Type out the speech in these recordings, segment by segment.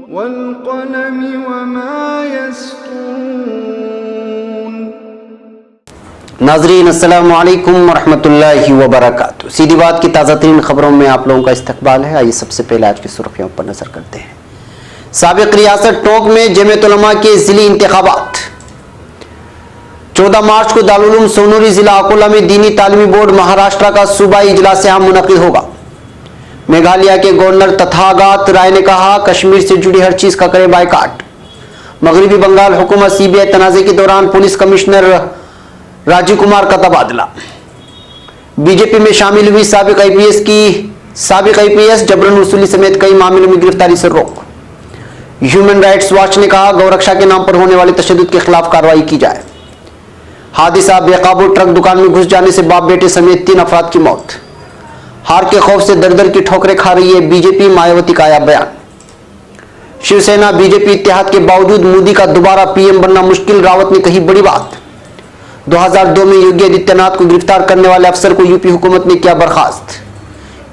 वल्क़लमि वमा यस्तुरून। नाज़रीन अस्सलामु अलैकुम वरहमतुल्लाहि वबरकातुहू। सीधी बात की ताज़ा तरीन खबरों में आप लोगों का इस्तकबाल है। आइए सबसे पहले आज की सुर्खियों पर नजर करते हैं। साबिक़ रियासत टोंक में जमीयत उलमा के ज़िली इंतखाबात। 14 मार्च को दारुल उलूम सोनूरी जिला अकोला में दीनी तालीमी बोर्ड महाराष्ट्र का सूबाई इजलास आम मुनक़िद होगा। मेघालय के गवर्नर तथागत राय ने कहा, कश्मीर से जुड़ी हर चीज का करे बायकाट। मगरबी बंगाल हुकूमत सीबीआई तनाज़े के दौरान पुलिस कमिश्नर राजीव कुमार का तबादला। बीजेपी में शामिल हुई साबिक़ आईपीएस जबरन वसूली समेत कई मामलों में गिरफ्तारी से रोक। ह्यूमन राइट्स वॉच ने कहा, गौरक्षा के नाम पर होने वाले तशद्दुद के खिलाफ कार्रवाई की जाए। हादसा, बेकाबू ट्रक दुकान में घुस जाने से बाप बेटे समेत 3 अफराद की मौत। हार के खौफ से दर दर की ठोकरें खा रही है बीजेपी, मायावती का आया बयान। शिवसेना बीजेपी इत्तेहाद के बावजूद मोदी का दोबारा पीएम बनना मुश्किल, रावत ने कही बड़ी बात। 2002 में योगी आदित्यनाथ को गिरफ्तार करने वाले अफसर को यूपी हुकूमत ने किया बर्खास्त।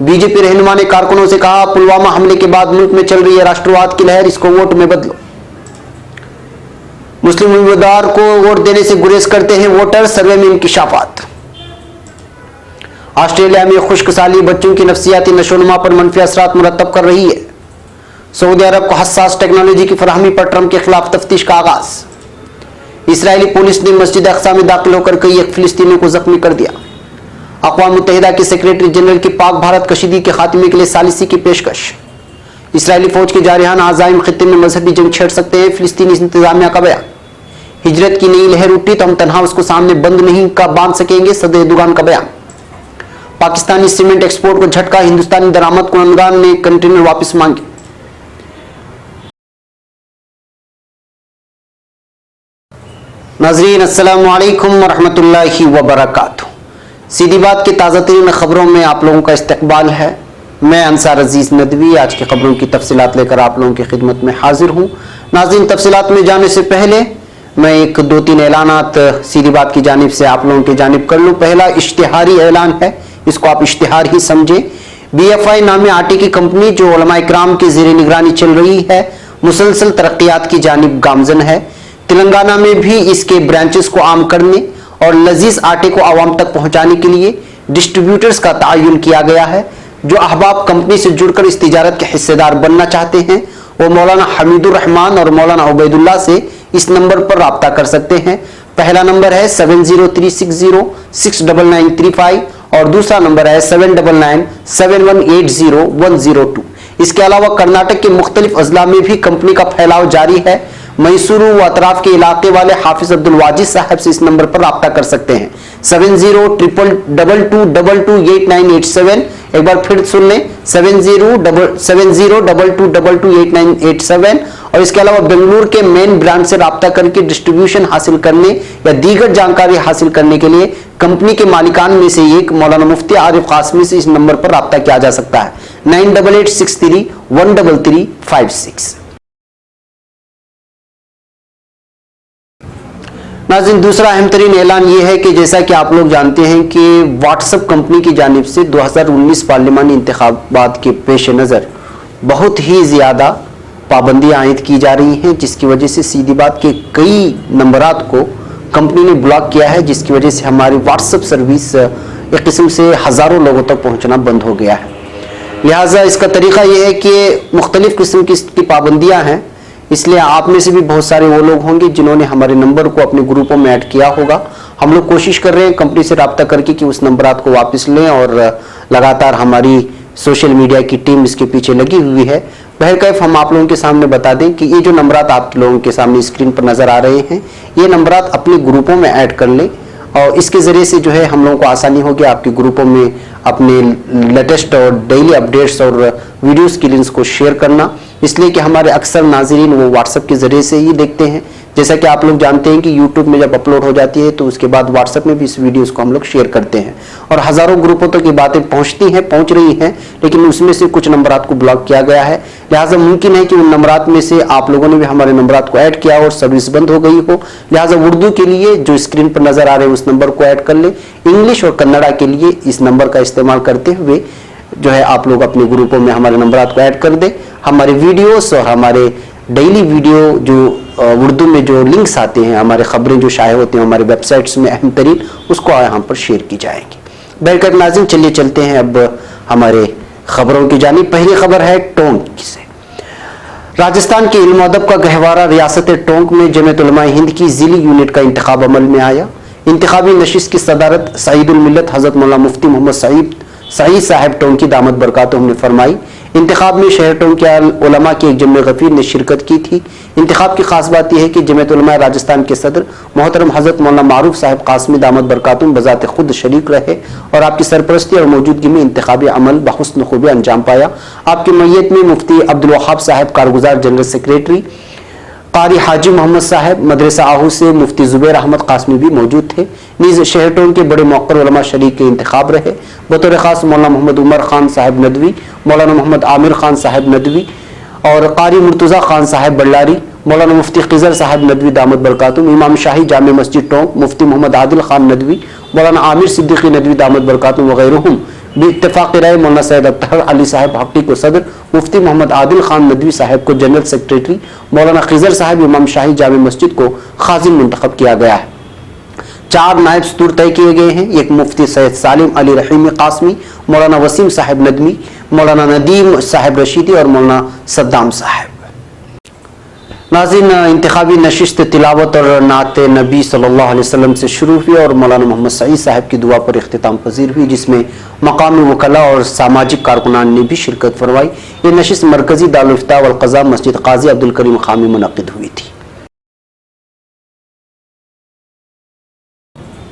बीजेपी रहनुमा ने कारकुनों से कहा, पुलवामा हमले के बाद मुल्क में चल रही है राष्ट्रवाद की लहर, इसको वोट में बदलो। मुस्लिम उम्मीदवार को वोट देने से गुरेज करते हैं वोटर, सर्वे में इंकिशाफात। ऑस्ट्रेलिया में खुश्क साली बच्चों की नफ्सियाती नशोनुमा पर मनफी असरात मुरतब कर रही है। सऊदी अरब को हसास टेक्नोलॉजी की फराहमी पर ट्रंप के खिलाफ तफ्तीश का आगाज। इसराइली पुलिस ने मस्जिद अक्सा में दाखिल होकर कई एक फिलिस्तीनियों को जख्मी कर दिया। अक़वाम मुत्तहिदा के सेक्रेटरी जनरल की पाक भारत कशीदगी के खात्मे के लिए सालिसी की पेशकश। इसराइली फौज के जारहाना आज़ाइम खित्ते में मजहबी जंग छेड़ सकते हैं, फिलिस्तीनी इंतजामिया का बयान। हिजरत की नई लहर उठी तो हम तनहा उसको सामने बंद नहीं का बांध सकेंगे, सदर एर्दोगान का बयान। पाकिस्तानी सीमेंट एक्सपोर्ट को झटका, हिंदुस्तानी दरामद कुनंदगान ने कंटेनर वापस मांगे। नाज़रीन अस्सलामु अलैकुम वरहमतुल्लाहि वबरकातुहू। सीधी बात की ताज़ा तरीन खबरों में आप लोगों का इस्तकबाल है। मैं अंसार अजीज नदवी आज की खबरों की तफसीलात लेकर आप लोगों की खिदमत में हाजिर हूँ। नाज़रीन, तफसीलात में जाने से पहले मैं एक 2-3 ऐलानात सीधी बात की जानिब से आप लोगों की जानिब कर लूँ। पहला इश्तिहारी ऐलान है, इसको आप इश्तिहार ही समझें। BFI नामी आटे की कंपनी जो उलमा इकराम की ज़ेरे निगरानी चल रही है, मुसलसल तरक्यात की जानिब गामजन है। तेलंगाना में भी इसके ब्रांचेस को आम करने और लजीज आटे को आवाम तक पहुंचाने के लिए डिस्ट्रीब्यूटर्स का तायुन किया गया है। जो अहबाब कंपनी से जुड़कर इस तिजारत के हिस्सेदार बनना चाहते हैं वो मौलाना हमीदुर रहमान और मौलाना उबैदुल्लाह से इस नंबर पर राब्ता कर सकते हैं। पहला नंबर है 7036069935 और दूसरा नंबर है 7997180102। इसके अलावा कर्नाटक के मुख्तलिफ अजला में भी कंपनी का फैलाव जारी है। मैसूरू व अतराफ के इलाके वाले हाफिज अब्दुल वाजिद साहब से इस नंबर पर राब्ता कर सकते हैं। 7022228987। एक बार फिर सुन लें, 7022228987। और इसके अलावा बेंगलुरु के मेन ब्रांच से राब्ता करके डिस्ट्रीब्यूशन हासिल करने या दीगर जानकारी हासिल करने के लिए कंपनी के मालिकान में से एक मौलाना मुफ्ती आरिफ कासमी से इस नंबर पर राब्ता किया जा सकता है, 9886313356। नाज़रीन, दूसरा अहम तरीन ऐलान यह है कि जैसा कि आप लोग जानते हैं कि व्हाट्सएप कंपनी की जानिब से 2019 पार्लिमानी इंतखाबात के पेश नज़र बहुत ही ज़्यादा पाबंदियाँ आयद की जा रही हैं, जिसकी वजह से सीधी बात के कई नंबरात को कंपनी ने ब्लॉक किया है, जिसकी वजह से हमारी व्हाट्सएप सर्विस एक किस्म से हज़ारों लोगों तक पहुँचना बंद हो गया है। लिहाजा इसका तरीक़ा यह है कि मुख्तलिफ़ किस्म की पाबंदियाँ हैं, इसलिए आप में से भी बहुत सारे वो लोग होंगे जिन्होंने हमारे नंबर को अपने ग्रुपों में ऐड किया होगा। हम लोग कोशिश कर रहे हैं कंपनी से राब्ता करके कि उस नंबरात को वापस लें और लगातार हमारी सोशल मीडिया की टीम इसके पीछे लगी हुई है। बहरकैफ हम आप लोगों के सामने बता दें कि ये जो नंबरात आप लोगों के सामने स्क्रीन पर नज़र आ रहे हैं, ये नंबरात अपने ग्रुपों में ऐड कर लें और इसके ज़रिए से जो है हम लोगों को आसानी होगी आपके ग्रुपों में अपने लेटेस्ट और डेली अपडेट्स और वीडियोस की लिंक्स को शेयर करना। इसलिए कि हमारे अक्सर नाज़रीन वो व्हाट्सएप के ज़रिए से ही देखते हैं। जैसा कि आप लोग जानते हैं कि यूट्यूब में जब अपलोड हो जाती है तो उसके बाद व्हाट्सएप में भी इस वीडियोस को हम लोग शेयर करते हैं और हज़ारों ग्रुपों तक ये बातें पहुंच रही हैं, लेकिन उसमें से कुछ नंबरात को ब्लॉक किया गया है। लिहाजा मुमकिन है कि उन नंबरात में से आप लोगों ने भी हमारे नंबरात को ऐड किया और सर्विस बंद हो गई हो। लिहाजा उर्दू के लिए जो स्क्रीन पर नज़र आ रहे हैं उस नंबर को ऐड कर लें। इंग्लिश और कन्नड़ा के लिए इस नंबर का इस्तेमाल करते हुए जो है आप लोग अपने ग्रुपों में हमारे नंबरात को ऐड कर दें। हमारे वीडियोस और हमारे डेली वीडियो जो उर्दू में जो लिंक्स आते हैं, हमारे खबरें जो शाये होते हैं हमारे वेबसाइट्स में अहम तरीन, उसको यहाँ पर शेयर की जाएगी। बैठकर नाज़रीन चलिए चलते हैं अब हमारे खबरों की जानिब। पहली खबर है टोंक से। राजस्थान के इल्म अदब का गहवारा रियासत टोंक में जमीयत उलमा हिंद की जिली यूनिट का इंतखाब अमल में आया। इंतखाबी नशिस्त की सदारत सईदुल मिल्लत हज़रत मौलाना मुफ्ती मोहम्मद सईद साहब टोंक की दामत बरकातुहू ने फरमाई। इंतखाब में शहर टोंक के उलमा की एक जम्मे गफीर ने शिरकत की थी। इंतखाब की खास बात यह है कि जमीयत उलमा राजस्थान के सदर मोहतरम हज़रत मौलाना मारूफ साहब कासमी दामत बरकातुहू बज़ात खुद शरीक रहे और आपकी सरपरस्ती और मौजूदगी में इंतखाबी अमल बहुस्न खूबी अंजाम पाया। आपकी मैयत में मुफ्ती अब्दुल वहाब साहब कारगुजार जनरल सेक्रेटरी, कारी हाजी मोहम्मद साहब मदरसा आहू से मुफ्ती जुबैर अहमद कासमी भी मौजूद थे। नीज शहर टोंक के बड़े मौक़र उलमा शरीक के इंतखाब रहे। बतौर खास मौलाना मोहम्मद उमर खान साहब नदवी, मौलाना मोहम्मद आमिर खान साहब नदवी और कारी मुर्तज़ा खान साहब बल्लारी, मौलाना मुफ्ती खिजर साहब नदवी दामत बरकातुहू, इमाम शाही जामे मस्जिद टोंक मुफ्ती मोहम्मद आदिल खान नदवी, मौलाना आमिर सिद्दीकी नदवी दामत बरकातुहू वगैरहुम इत्तेफाक राय मौलाना सैयद अत्तहर अली साहब हक्की को सदर, मुफ्ती मोहम्मद आदिल खान नदवी साहब को जनरल सेक्रेटरी, मौलाना खिजर साहब इमाम शाही जामे मस्जिद को खाजिन मुंतखब किया गया है। 4 नायब सदूर तय किए गए हैं। एक मुफ्ती सैयद सालिम अली रहीमी कासमी, मौलाना वसीम साहब नदवी, मौलाना नदीम साहब रशीदी और मौलाना सद्दाम साहब। नाज़रीन, इंतखाबी नशिस्त तिलावत और नात नबी सल्लल्लाहु अलैहि वसल्लम से शुरू हुई और मौलाना मोहम्मद सईद साहब की दुआ पर इख्तिताम पजीर हुई, जिसमें मकामी वकला और सामाजिक कारकुनान ने भी शिरकत फरमाई। ये नशिस्त मरकजी दारुल इफ्ता वल क़ज़ा मस्जिद क़ाज़ी अब्दुल करीम खामी मुनक़िद हुई थी।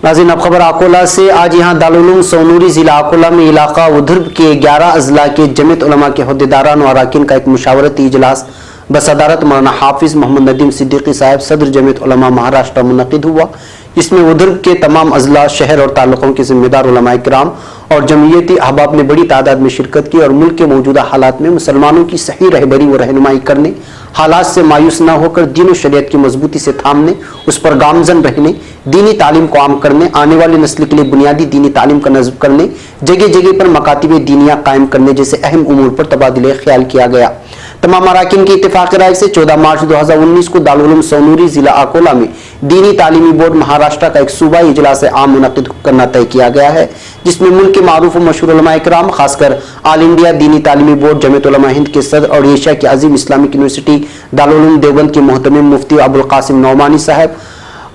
नाज़रीन, अब खबर अकोला से। आज यहाँ दारुल उलूम सोनूरी जिला अकोला में इलाका उधर्ब के 11 अजला के जमीयत उलमा के अहदेदारान और अरकान का एक मुशावरती इजलास बसदारत मौलाना हाफिज मोहम्मद नदीम सिद्दीकी साहब सदर जमीयत उलमा महाराष्ट्र मुनक़िद हुआ, जिसमें उधर्ब के तमाम अजला, शहर और ताल्लुकों के जिम्मेदार उलमाए किराम और जमीयती अहबाब ने बड़ी तादाद में शिरकत की और मुल्क के मौजूदा हालात में मुसलमानों की सही रहबरी व रहनुमाई करने, हालात से मायूस न होकर दीन और शरीयत की मजबूती से थामने, उस पर गामजन रहने, दीनी तालीम को आम करने, आने वाली नस्ल के लिए बुनियादी दीनी तालीम का नज़्म करने, जगह जगह पर मकातिब दीनिया कायम करने जैसे अहम उमूर पर तबादले ख्याल किया गया। तमाम अरकान की इत्तेफाक राय से 14 मार्च 2019 को दारुल उलूम सोनूरी जिला अकोला में दीनी तालीमी बोर्ड महाराष्ट्र का एक सूबाई इजलास आम मुनक़िद करना तय किया गया है, जिसमें मुल्क के मारूफ मशहूर उलमाए किराम, खासकर ऑल इंडिया दीनी तालीमी बोर्ड जमीयत उलमा हिंद के सदर और एशिया की अजीम इस्लामिक यूनिवर्सिटी दारुल उलूम देवबंद के मोहतमिम मुफ्ती अबुल कासिम नौमानी साहब,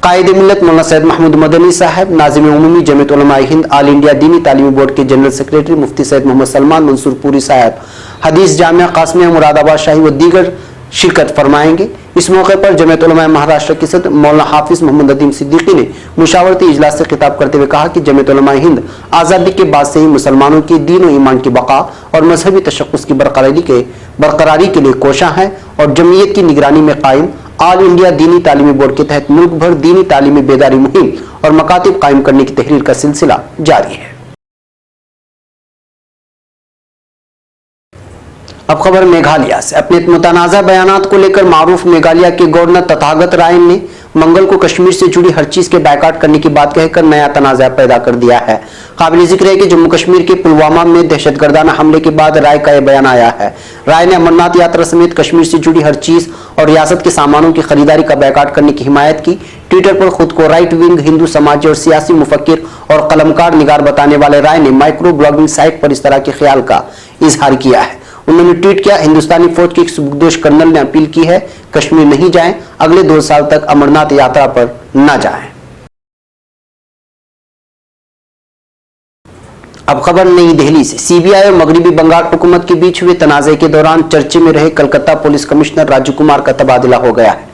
कायद मिल्लत मौलाना सैयद महमूद मदनी साहब, नाज़िम उमूमी जमीयत उलमा हिंद ऑल इंडिया दीनी तालीमी बोर्ड के जनरल सेक्रेटरी मुफ्ती सैयद मोहम्मद सलमान मंसूर पूरी साहब, हदीस जामिया कासमिया मुरादाबाद शाही व दीगर शिरकत फरमाएंगे। इस मौके पर जमीयत उलमा महाराष्ट्र के सदर मौलाना हाफिज मोहम्मद नदीम सिद्दीकी ने मुशावरती इजलास से खिताब करते हुए कहा कि जमीयत उलमा हिंद आज़ादी के बाद से ही मुसलमानों की दीन और ईमान की बका और मजहबी तशक्कुस की बरकरारी के लिए कोशा है और जमीयत की निगरानी में कायम ऑल इंडिया दीनी तालीमी बोर्ड के तहत मुल्क भर दीनी तालीमी बेदारी मुहिम और मकातिब कायम करने की तहरीर का सिलसिला जारी है। अब खबर मेघालय से। अपने मुतनाज़ा बयानात को लेकर मारूफ मेघालय के गवर्नर तथागत राय ने मंगल को कश्मीर से जुड़ी हर चीज के बायकाट करने की बात कहकर नया तनाज़ा पैदा कर दिया है। काबिल जिक्र है कि जम्मू कश्मीर के पुलवामा में दहशतगर्दाना हमले के बाद राय का यह बयान आया है। राय ने अमरनाथ यात्रा समेत कश्मीर से जुड़ी हर चीज और रियासत के सामानों की खरीदारी का बायकाट करने की हिमायत की। ट्विटर पर खुद को राइट विंग हिंदू समाजी और सियासी मुफक्किर और कलमकार निगार बताने वाले राय ने माइक्रो ब्लॉगिंग साइट पर इस तरह के ख्याल का इजहार किया है। उन्होंने ट्वीट किया, हिंदुस्तानी फौज के एक सुबुकदोश कर्नल ने अपील की है, कश्मीर नहीं जाएं, अगले 2 साल तक अमरनाथ यात्रा पर न जाएं। अब खबर नई दिल्ली से। सीबीआई और मगरबी बंगाल हुकूमत के बीच हुए तनाज़े के दौरान चर्चे में रहे कलकत्ता पुलिस कमिश्नर राजीव कुमार का तबादला हो गया है।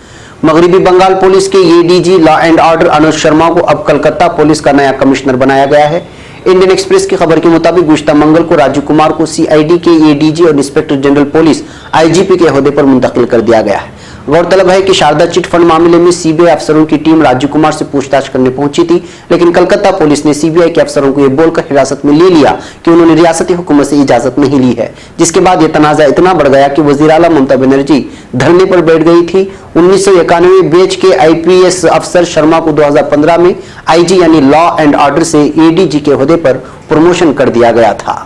मगरबी बंगाल पुलिस के ADG law and order Anuj Sharma को अब कलकत्ता पुलिस का नया कमिश्नर बनाया गया है। इंडियन एक्सप्रेस की खबर के मुताबिक गुज़िश्ता मंगल को राजीव कुमार को सीआईडी के एडीजी और इंस्पेक्टर जनरल पुलिस आईजीपी के ओहदे पर मुंतकिल कर दिया गया है। गौरतलब है कि शारदा चिट फंड मामले में सीबीआई अफसरों की टीम राजीव कुमार से पूछताछ करने पहुंची थी, लेकिन कलकत्ता पुलिस ने सीबीआई के अफसरों को यह बोलकर हिरासत में ले लिया कि उन्होंने रियासती हुकूमत से इजाजत नहीं ली है, जिसके बाद यह तनाज़ा इतना बढ़ गया कि वज़ीर आला ममता बनर्जी धरने पर बैठ गई थी। 1991 बैच के आईपीएस अफसर शर्मा को 2015 में आईजी यानी लॉ एंड ऑर्डर से एडीजी के ओहदे पर प्रमोशन कर दिया गया था।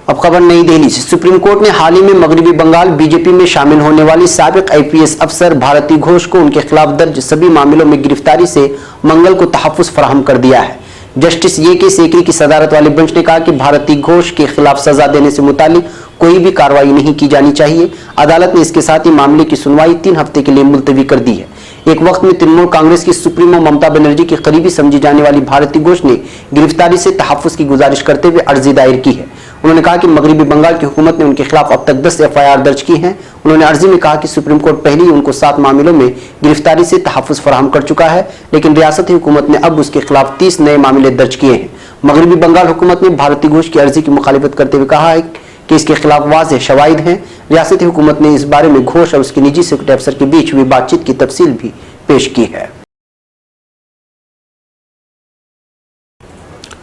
अब खबर नई दिल्ली से। सुप्रीम कोर्ट ने हाल ही में मगरबी बंगाल बीजेपी में शामिल होने वाली साबिक आईपीएस अफसर भारती घोष को उनके खिलाफ दर्ज सभी मामलों में गिरफ्तारी से मंगल को तहफ्फुज फराहम कर दिया है। जस्टिस ये के सेकरी की सदारत वाले बेंच ने कहा कि भारती घोष के खिलाफ सजा देने से मुतालिक कोई भी कार्रवाई नहीं की जानी चाहिए। अदालत ने इसके साथ ही मामले की सुनवाई 3 हफ्ते के लिए मुलतवी कर दी है। एक वक्त में तृणमूल कांग्रेस की सुप्रीमो ममता बनर्जी की करीबी समझी जाने वाली भारती घोष ने गिरफ्तारी से तहफ्फुज की गुजारिश करते हुए अर्जी दायर की है। उन्होंने कहा कि मगरबी बंगाल की हुकूमत ने उनके खिलाफ अब तक 10 एफआईआर दर्ज की हैं। उन्होंने अर्जी में कहा कि सुप्रीम कोर्ट पहले ही उनको 7 मामलों में गिरफ्तारी से तहफ्फुज फराहम कर चुका है, लेकिन रियासती हुकूमत ने अब उसके खिलाफ 30 नए मामले दर्ज किए हैं। मगरबी बंगाल हुकूमत ने भारती घोष की अर्जी की मुखालिफत करते हुए कहा है कि इसके खिलाफ वाज़ेह शवाहिद हैं। रियासती हुकूमत ने इस बारे में घोष और उसके निजी सिक्योरिटी अफसर के बीच हुई बातचीत की तफसील भी पेश की है।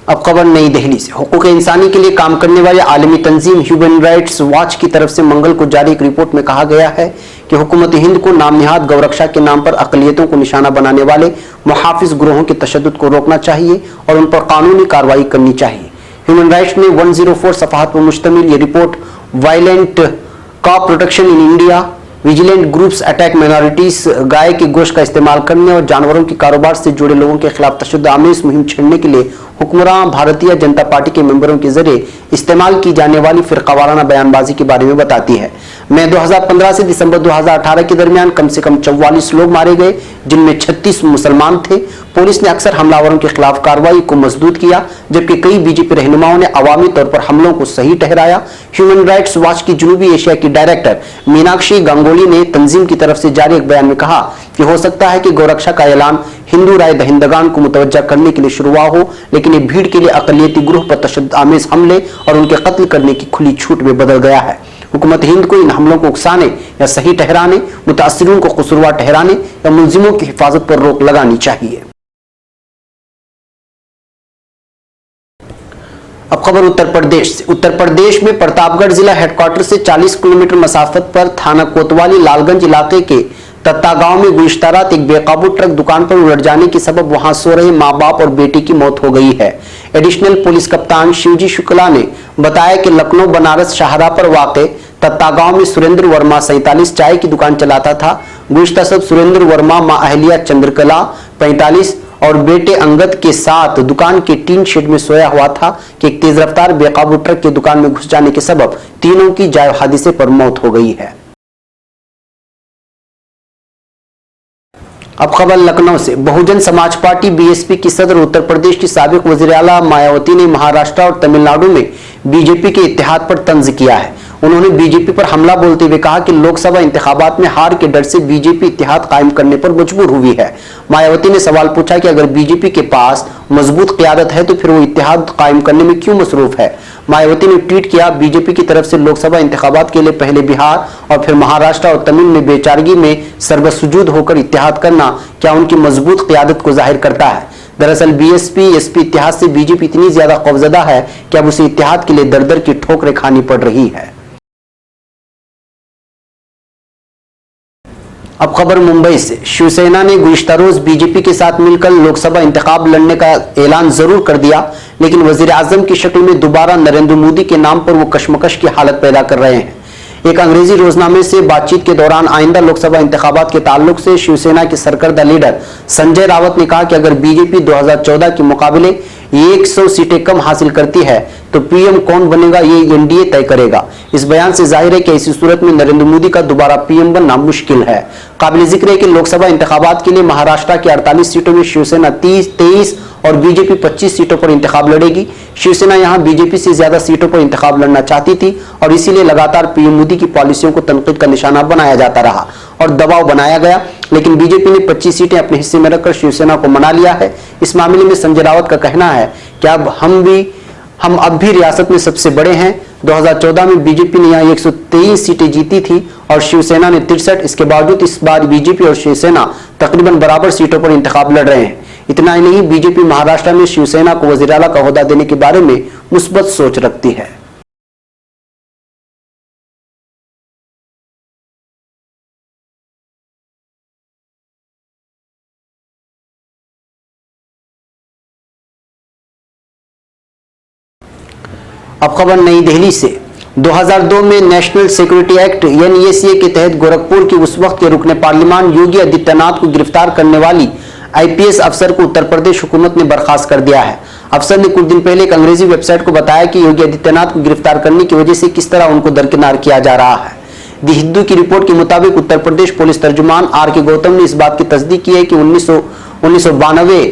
अब खबर नई दिल्ली से। हुकूक इंसानी के लिए काम करने वाले आलमी तंजीम ह्यूमन राइट्स वॉच की तरफ से मंगल को जारी एक रिपोर्ट में कहा गया है कि हुकूमत हिंद को नाम निहाद गौरक्षा के नाम पर अक़लियतों को निशाना बनाने वाले मुहाफिज ग्रोहों के तशद्दुद को रोकना चाहिए और उन पर कानूनी कार्रवाई करनी चाहिए। ह्यूमन राइट्स ने 104 सफ़हात पर मुश्तमिल ये report violent crop protection in India, vigilante groups attack minorities, गाय के गोश्त का इस्तेमाल करने और जानवरों के कारोबार से जुड़े लोगों के खिलाफ तशद्दुद आमेज मुहिम छेड़ने के लिए हुक्मरान भारतीय जनता पार्टी के मेंबरों के जरिए इस्तेमाल की जाने वाली फिरकावाराना बयानबाजी के बारे में बताती है। मई 2015 से दिसंबर 2018 के दरमियान कम से कम 44 लोग मारे गए, जिनमें 36 मुसलमान थे। पुलिस ने अक्सर हमलावरों के खिलाफ कार्रवाई को मजबूत किया, जबकि कई बीजेपी रहनुमाओं ने अवामी तौर पर हमलों को सही ठहराया। ह्यूमन राइट्स वॉच की जनूबी एशिया की डायरेक्टर मीनाक्षी गांगुली ने तंजीम की तरफ से जारी एक बयान में कहा कि हो सकता है कि गौरक्षा का ऐलान हिंदू राय दहिंदगान को मुतवज्जा करने के लिए शुरू हुआ हो, लेकिन ये भीड़ के लिए अक़लियती ग्रुह पर तशद्दुद आमेज हमले और उनके कत्ल करने की खुली छूट में बदल गया है। हुकूमत हिंद को इन हमलों को उकसाने या सही ठहराने, मुतासिरों को कसूरवार ठहराने या मुलजिमों की हिफाजत पर रोक लगानी चाहिए। अब खबर उत्तर प्रदेश से। उत्तर प्रदेश में प्रतापगढ़ जिला हेडक्वार्टर से 40 किलोमीटर मसाफत पर थाना कोतवाली लालगंज इलाके के तत्ता गांव में गुज़िश्ता रात एक बेकाबू ट्रक दुकान पर उलट जाने के सबब वहां सो रहे मां बाप और बेटी की मौत हो गई है। एडिशनल पुलिस कप्तान शिवजी शुक्ला ने बताया कि लखनऊ बनारस शाहराह पर वाक़े तत्ता गांव में सुरेंद्र वर्मा 47 चाय की दुकान चलाता था। गुज़िश्ता शब सुरेंद्र वर्मा मां अहलिया चंद्रकला 45 और बेटे अंगद के साथ दुकान के टीन शेड में सोया हुआ था कि एक तेज रफ्तार बेकाबू ट्रक के दुकान में घुस जाने के सबब तीनों की जाए हादसे पर मौत हो गई है। अब खबर लखनऊ से। बहुजन समाज पार्टी बीएसपी की सदर उत्तर प्रदेश की साबिक वज़ीर आला मायावती ने महाराष्ट्र और तमिलनाडु में बीजेपी के इत्तेहाद पर तंज किया है। उन्होंने बीजेपी पर हमला बोलते हुए कहा कि लोकसभा इंतखाबात में हार के डर से बीजेपी इत्तेहाद कायम करने पर मजबूर हुई है। मायावती ने सवाल पूछा कि अगर बीजेपी के पास मजबूत क़यादत है तो फिर वो इत्तेहाद कायम करने में क्यों मसरूफ है। मायावती ने ट्वीट किया, बीजेपी की तरफ से लोकसभा इंतखाबात के लिए पहले बिहार और फिर महाराष्ट्र और तमिल में बेचारगी में सर्वसुजूद होकर इत्तेहाद करना क्या उनकी मजबूत क़यादत को जाहिर करता है। दरअसल बीएसपी एसपी इत्तेहाद से बीजेपी इतनी ज्यादा खौफजदा है कि अब उसे इत्तेहाद के लिए दर दर की ठोकरें खानी पड़ रही है। अब खबर मुंबई से। शिवसेना ने गुज़िश्ता रोज बीजेपी के साथ मिलकर लोकसभा इंतखाब लड़ने का ऐलान जरूर कर दिया, लेकिन वजीर आजम की शक्ल में दोबारा नरेंद्र मोदी के नाम पर वो कशमकश की हालत पैदा कर रहे हैं। एक अंग्रेजी रोजनामे से बातचीत के दौरान आइंदा लोकसभा इंतखाबात के ताल्लुक से शिवसेना के सरकर्दा लीडर संजय रावत ने कहा कि अगर बीजेपी 2014 के मुकाबले 100 सीटें कम हासिल करती है तो पीएम कौन बनेगा ये एनडीए तय करेगा। इस बयान से जाहिर है कि ऐसी सूरत में नरेंद्र मोदी का दोबारा पीएम बनना मुश्किल है। काबिल जिक्र है कि लोकसभा इंतखाबात के लिए महाराष्ट्र की 48 सीटों में शिवसेना 23 और बीजेपी 25 सीटों पर इंतखाब लड़ेगी। शिवसेना यहां बीजेपी से ज्यादा सीटों पर इंतखाब लड़ना चाहती थी और इसीलिए लगातार पीएम मोदी की पॉलिसियों को तनकीद का निशाना बनाया जाता रहा और दबाव बनाया गया, लेकिन बीजेपी ने 25 सीटें अपने हिस्से में रखकर शिवसेना को मना लिया है। इस मामले में संजय रावत का कहना है कि हम अब भी रियासत में सबसे बड़े हैं। 2014 में बीजेपी ने यहाँ 123 सीटें जीती थी और शिवसेना ने 63। इसके बावजूद इस बार बीजेपी और शिवसेना तकरीबन बराबर सीटों पर इंतखाब लड़ रहे हैं। इतना ही नहीं, बीजेपी महाराष्ट्र में शिवसेना को वज़ीर आला का ओहदा देने के बारे में मुस्बत सोच रखती है। अब खबर नई दिल्ली से। 2002 में नेशनल सिक्योरिटी एक्ट NSA के तहत गोरखपुर की उस वक्त के रुकने पार्लियामान योगी आदित्यनाथ को गिरफ्तार करने वाली IPS अफसर को उत्तर प्रदेश हुकूमत ने बर्खास्त कर दिया है। अफसर ने कुछ दिन पहले एक अंग्रेजी वेबसाइट को बताया कि योगी आदित्यनाथ को गिरफ्तार करने की वजह से किस तरह उनको दरकिनार किया जा रहा है। दी हिंदू की रिपोर्ट के मुताबिक उत्तर प्रदेश पुलिस तर्जुमान RK गौतम ने इस बात की तस्दीक की है कि 1992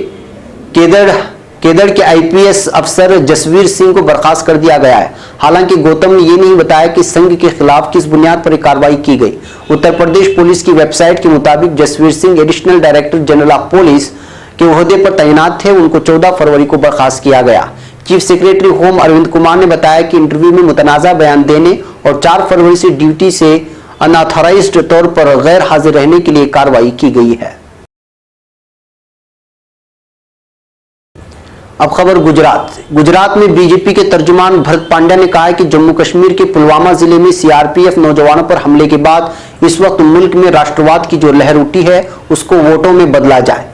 केदड़ के IPS अफसर जसवीर सिंह को बर्खास्त कर दिया गया है। हालांकि गौतम ने यह नहीं बताया कि संघ के खिलाफ किस बुनियाद पर कार्रवाई की गई। उत्तर प्रदेश पुलिस की वेबसाइट के मुताबिक Jasvir Singh additional director general of police के ओहदे पर तैनात थे। उनको 14 फरवरी को बर्खास्त किया गया। Chief secretary home Arvind Kumar ने बताया कि इंटरव्यू में मुतनाज़ा बयान देने और 4 फरवरी से ड्यूटी से अनऑथराइज्ड तौर पर गैर हाजिर रहने के लिए कार्रवाई की गई है। अब खबर गुजरात में बीजेपी के तर्जुमान भरत पांड्या ने कहा है कि जम्मू कश्मीर के पुलवामा जिले में CRPF नौजवानों पर हमले के बाद इस वक्त मुल्क में राष्ट्रवाद की जो लहर उठी है उसको वोटों में बदला जाए।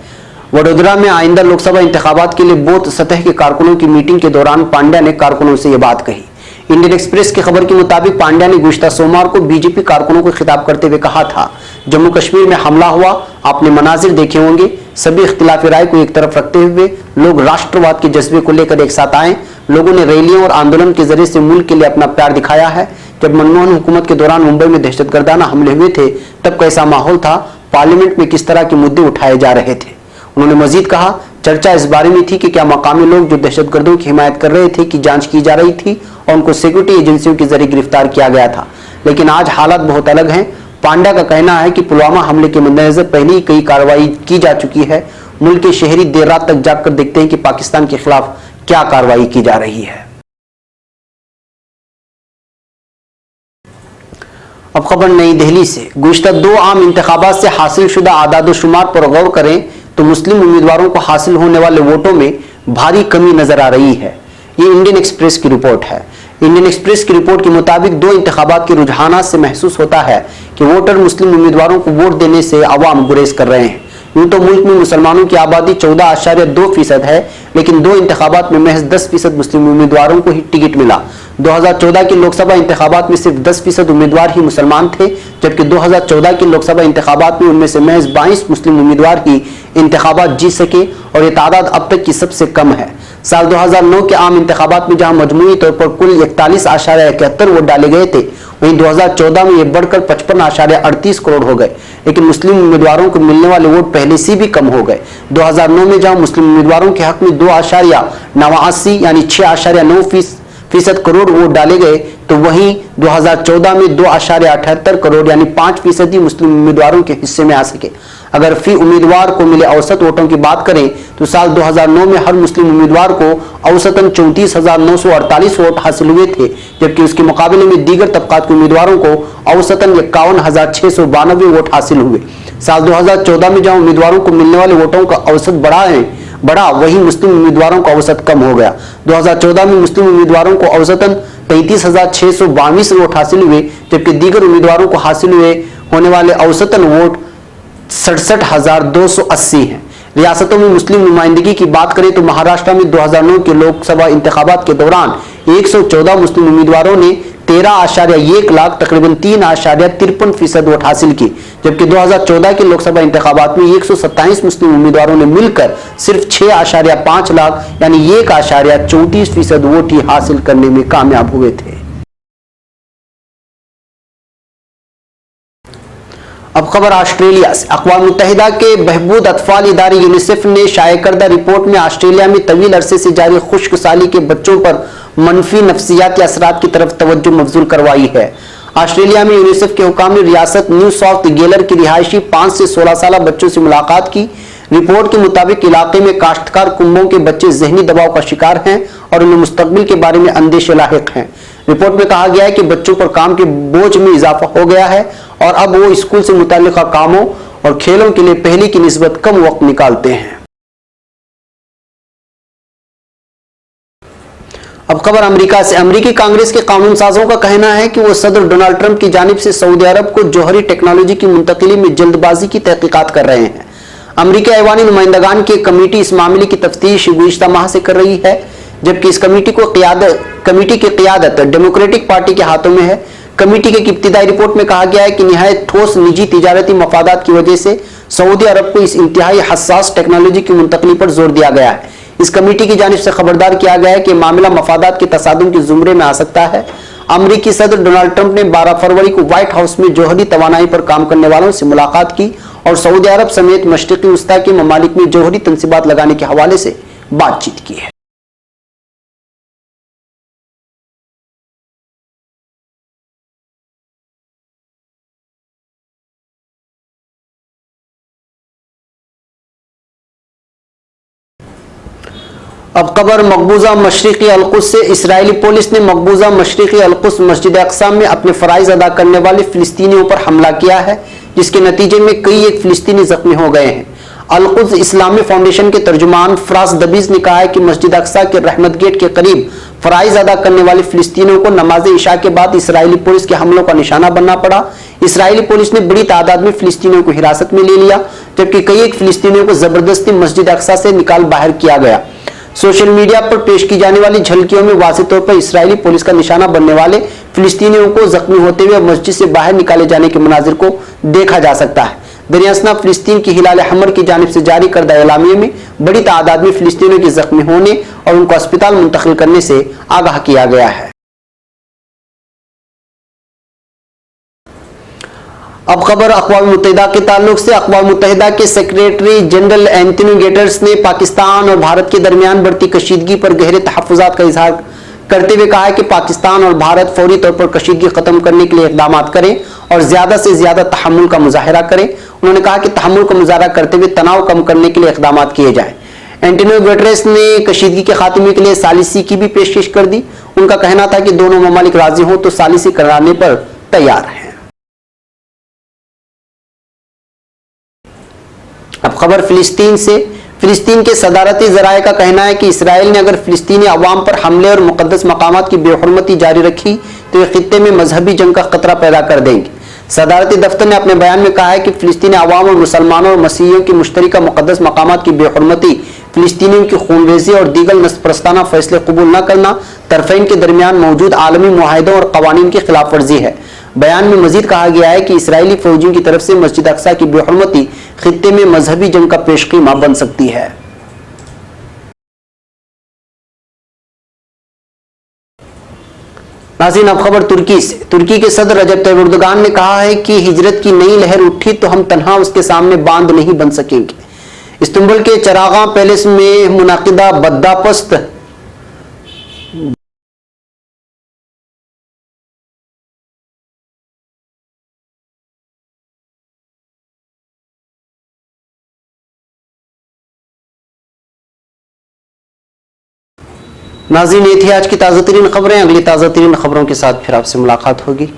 वडोदरा में आइंदा लोकसभा इंतखाबात के लिए बूथ सतह के कारकुनों की मीटिंग के दौरान पांड्या ने कारकुनों से यह बात कही। इंडियन एक्सप्रेस की खबर के मुताबिक पांड्या ने गुज़िश्ता सोमवार को बीजेपी कारकुनों को खिताब करते हुए कहा था, जम्मू कश्मीर में हमला हुआ, आपने मनाजिर देखे होंगे। सभी इख्तिलाफी राय को एक तरफ रखते हुए लोग राष्ट्रवाद के जज्बे को लेकर एक साथ आए। लोगों ने रैलियों और आंदोलन के जरिए से मुल्क के लिए अपना प्यार दिखाया है। जब मनमोहन हुकूमत के दौरान मुंबई में दहशतगर्दाना हमले हुए थे तब कैसा माहौल था, पार्लियामेंट में किस तरह के मुद्दे उठाए जा रहे थे। उन्होंने मजीद कहा, चर्चा इस बारे में थी कि क्या मकामी लोग जो दहशतगर्दों की हिमायत कर रहे थे की जांच की जा रही थी और उनको सिक्योरिटी एजेंसियों के जरिए गिरफ्तार किया गया था। लेकिन आज हालात बहुत अलग हैं। पांड्या का कहना है कि पुलवामा हमले के मद्देनजर पहले ही कई कार्रवाई की जा चुकी है। मुल्क के शहरी देर रात तक जागकर देखते हैं कि पाकिस्तान के खिलाफ क्या कार्रवाई की जा रही है। अब खबर नई दिल्ली से। गुज़िश्ता 2 आम इंतखाबात से हासिल शुदा आदाद-ओ-शुमार पर गौर करें तो मुस्लिम उम्मीदवारों को हासिल होने वाले वोटों में भारी कमी नजर आ रही है। ये इंडियन एक्सप्रेस की रिपोर्ट है। इंडियन एक्सप्रेस की रिपोर्ट के मुताबिक 2 इंतखाबात के रुझानात से महसूस होता है कि वोटर मुस्लिम उम्मीदवारों को वोट देने से अवाम गुरेज कर रहे हैं। यूं तो मुल्क में मुसलमानों की आबादी 14.2% है, लेकिन 2 इंतखाबात में महज 10% मुस्लिम उम्मीदवारों को ही टिकट मिला। 2014 के लोकसभा इंतखाबात में सिर्फ 10% उम्मीदवार ही मुसलमान थे, जबकि 2014 के लोकसभा इंतखाबात में उनमें से महज 22 मुस्लिम उम्मीदवार ही इंतखाबात जीत सके और ये तादाद अब तक की सबसे कम है। साल 2009 के आम इंतखाबात में जहां मजमूई तौर पर कुल 41.71 वोट डाले गए थे, वहीं 2014 में ये बढ़कर 55.38 करोड़ हो गए। लेकिन मुस्लिम उम्मीदवारों को मिलने वाले वोट पहले से भी कम हो गए। 2009 में जहां मुस्लिम उम्मीदवारों के हक में 2.89 यानी 6.9% करोड़ वोट डाले गए, तो वहीं 2014 में 2.78 करोड़ यानी 5% मुस्लिम उम्मीदवारों के हिस्से में आ सके। अगर फी उम्मीदवार को मिले औसत वोटों की बात करें तो साल 2009 में हर मुस्लिम उम्मीदवार को औसतन 34,948 वोट हासिल हुए थे, जबकि उसके मुकाबले में दीगर तबकात के उम्मीदवारों को औसतन 51,692 वोट हासिल हुए। साल 2014 में जहां उम्मीदवारों को मिलने वाले वोटों का औसत बढ़ा वहीं मुस्लिम उम्मीदवारों का औसत कम हो गया। 2014 में मुस्लिम उम्मीदवारों को औसतन 33,622 वोट हासिल हुए, जबकि दीगर उम्मीदवारों को हासिल होने वाले औसतन वोट 67,280 हैं। रियासतों में मुस्लिम नुमाइंदगी की बात करें तो महाराष्ट्र में 2009 के लोकसभा इंतखाबात के दौरान 114 मुस्लिम उम्मीदवारों ने 13.1 लाख तकरीबन 3.53% वोट हासिल की, जबकि 2014 के लोकसभा इंतखाबात में 127 मुस्लिम उम्मीदवारों ने मिलकर सिर्फ 6.5 लाख यानी 1.34% वोट ही हासिल करने में कामयाब हुए थे। अब खबर ऑस्ट्रेलिया से। अक़वाम मुत्तहिदा के बहबूद अतफाल इदारे यूनिसेफ ने शाये करदा रिपोर्ट में ऑस्ट्रेलिया में तवील अरसे से जारी खुश्क साली के बच्चों पर मनफी नफ्सियाती असरात की तरफ तवज्जो मबजूल करवाई है। ऑस्ट्रेलिया में यूनिसेफ के हुकाम ने रियासत न्यू साउथ गेलर की रिहायशी 5 से 16 साल बच्चों से मुलाकात की। रिपोर्ट के मुताबिक इलाके में काश्तकार कुंभों के बच्चे जहनी दबाव का शिकार हैं और उन्हें मुस्तकबिल के बारे में अंदेशे लाहिक हैं। रिपोर्ट में कहा गया है कि बच्चों पर काम के बोझ में इजाफा हो गया है और अब वो स्कूल से मुताल्लिका कामों और खेलों के लिए पहले की निस्बत कम वक्त निकालते हैं। अब खबर अमेरिका से। अमेरिकी कांग्रेस के कानून साजों का कहना है कि वो सदर डोनाल्ड ट्रंप की जानिब से सऊदी अरब को जौहरी टेक्नोलॉजी की मुंतकिली में जल्दबाजी की तहकीकात कर रहे हैं। अमेरिकी ऐवानी नुमाइंदगान की कमेटी इस मामले की तफ्तीश गुज़िश्ता माह से कर रही है, जबकि इस कमेटी की क़ियादत डेमोक्रेटिक पार्टी के हाथों में है। कमेटी की इब्तिदाई रिपोर्ट में कहा गया है कि निहायत ठोस निजी तिजारती मफादात की वजह से सऊदी अरब को इस इंतहाई हसास टेक्नोलॉजी की मुंतकली पर जोर दिया गया है। इस कमेटी की जानिब से खबरदार किया गया है कि मामला मफादात के तसादुम के जुमरे में आ सकता है। अमरीकी सदर डोनाल्ड ट्रंप ने 12 फरवरी को व्हाइट हाउस में जोहरी तवानाई पर काम करने वालों से मुलाकात की और सऊदी अरब समेत मशरिकी वस्ता के ममालिक में जोहरी तंसीबात लगाने के हवाले से बातचीत की है। अब खबर मकबूजा मशरिकी अल-कुद्स से। इसराइली पुलिस ने मकबूजा मशरिकी अल-कुद्स मस्जिद अक्सा में अपने फराइज अदा करने वाले फिलिस्तीनियों पर हमला किया है, जिसके नतीजे में कई एक फिलिस्तीनी जख्मी हो गए हैं। अल-कुद्स इस्लामी फाउंडेशन के तर्जुमान फराज दबीज ने कहा है कि मस्जिद अक्सा के रहमत गेट के करीब फराइज अदा करने वाले फिलिस्तीनियों को नमाज इशा के बाद इसराइली पुलिस के हमलों का निशाना बनना पड़ा। इसराइली पुलिस ने बड़ी तादाद में फिलिस्तीनियों को हिरासत में ले लिया, जबकि कई एक फिलिस्तीनियों को जबरदस्ती मस्जिद अक्सा से निकाल बाहर किया गया। सोशल मीडिया पर पेश की जाने वाली झलकियों में वाज़ेह तौर पर इसराइली पुलिस का निशाना बनने वाले फिलिस्तीनियों को जख्मी होते हुए मस्जिद से बाहर निकाले जाने के मनाजिर को देखा जा सकता है। दरियासना फिलिस्तीन की हिलाल हमर की जानिब से जारी करदा एलामिये में बड़ी तादाद में फिलिस्तीनियों के जख्मी होने और उनको अस्पताल मुंतकिल करने से आगाह किया गया है। अब खबर अक़वाम मुत्तहिदा के ताल्लुक से। अक़वाम मुत्तहिदा के सेक्रेटरी जनरल एंटोनियो गुटेरेस ने पाकिस्तान और भारत के दरमियान बढ़ती कशीदगी पर गहरे तहफ़्फ़ुज़ात का इजहार करते हुए कहा है कि पाकिस्तान और भारत फौरी तौर पर कशीदगी खत्म करने के लिए इक़दाम करें और ज्यादा से ज्यादा तहम्मुल का मुजाहरा करें। उन्होंने कहा कि तहम्मुल का मुजाहरा करते हुए तनाव कम करने के लिए इक़दाम किए जाए। एंटोनियो गुटेरेस ने कशीदगी के खात्मे के लिए सालिसी की भी पेशकश कर दी। उनका कहना था कि दोनों ममालिक राजी हों तो सालिसी कराने पर तैयार हैं। अब खबर फिलिस्तीन से। फिलिस्तीन के सदारती ज़राए का कहना है कि इसराइल ने अगर फिलिस्तीनी अवाम पर हमले और मुक़द्दस मकामात की बेहुरमती जारी रखी तो ये खित्ते में मजहबी जंग का खतरा पैदा कर देंगे। सदारती दफ्तर ने अपने बयान में कहा है कि फिलिस्तीनी अवाम और मुसलमानों और मसीहियों की मुश्तरका मुक़द्दस मकामात की बेहुरमती, फिलिस्तीनियों की खूनरेज़ी और दीगर नस्लपरस्ताना फैसले कबूल न करना तरफ़ैन के दरमियान मौजूद आलमी मुआहिदों और कवानीन की खिलाफ वर्जी है। बयान में मजीद कहा गया है कि इसराइली फौजियों की तरफ से मस्जिद अक्सा की बेहुरमती खित्ते में मजहबी जंग का पेशकीमा बन सकती है। नाज़रीन, अब खबर तुर्की से। तुर्की के सदर रजब तैयब एर्दोगान ने कहा है कि हिजरत की नई लहर उठी तो हम तन्हा उसके सामने बांध नहीं बन सकेंगे। इस्तंबुल के चरागा पैलेस में मुनाकिदा बद्दापस्त नाज़रीन, ये थी आज की ताज़ा तरीन खबरें। अगली ताज़ा तरीन खबरों के साथ फिर आपसे मुलाकात होगी।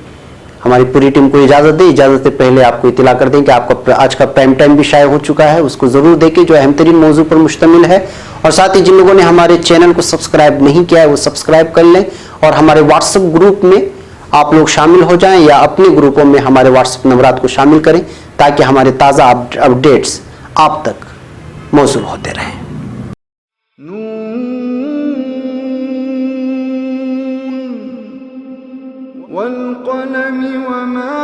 हमारी पूरी टीम को इजाज़त दें। इजाज़त से पहले आपको इत्तला कर दें कि आपका आज का प्राइम टाइम भी शाये हो चुका है, उसको ज़रूर देखें, जो अहम तरीन मौजू पर मुश्तमिल है। और साथ ही जिन लोगों ने हमारे चैनल को सब्सक्राइब नहीं किया है वो सब्सक्राइब कर लें और हमारे व्हाट्सएप ग्रुप में आप लोग शामिल हो जाएं या अपने ग्रुपों में हमारे व्हाट्सएप नंबरात को शामिल करें ताकि हमारे ताज़ा अपडेट्स आप तक मौसूल होते रहें। वल क़लम वमा